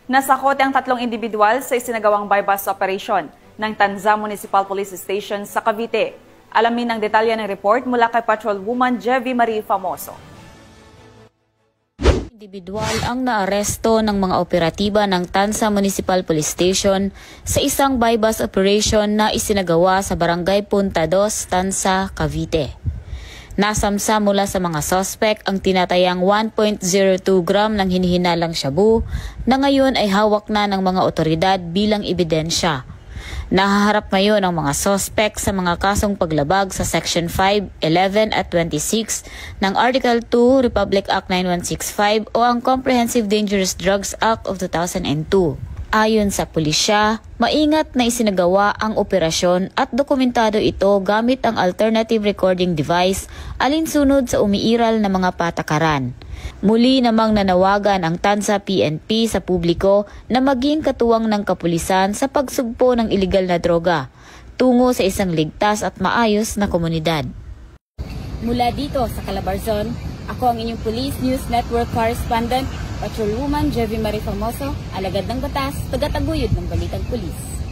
Nasakote ang 3 individual sa isinagawang bypass operation ng Tanza Municipal Police Station sa Cavite. Alamin ang detalye ng report mula kay Patrolwoman Jevie Marie Famoso. Individual ang naaresto ng mga operatiba ng Tanza Municipal Police Station sa isang bypass operation na isinagawa sa Barangay Punta 2, Tanza, Cavite. Nasamsa mula sa mga suspect ang tinatayang 1.02 gram ng hinihinalang shabu na ngayon ay hawak na ng mga otoridad bilang ebidensya. Nahaharap ngayon ang mga suspect sa mga kasong paglabag sa Section 5, 11 at 26 ng Article 2 Republic Act 9165 o ang Comprehensive Dangerous Drugs Act of 2002. Ayon sa pulisya, maingat na isinagawa ang operasyon at dokumentado ito gamit ang alternative recording device alinsunod sa umiiral na mga patakaran. Muli namang nanawagan ang Tanza PNP sa publiko na maging katuwang ng kapulisan sa pagsugpo ng iligal na droga tungo sa isang ligtas at maayos na komunidad. Mula dito sa Calabarzon, ako ang inyong Police News Network Correspondent, Patrolwoman Jevie Marie Famoso, alagad ng batas, tagataguyod ng balitang pulis.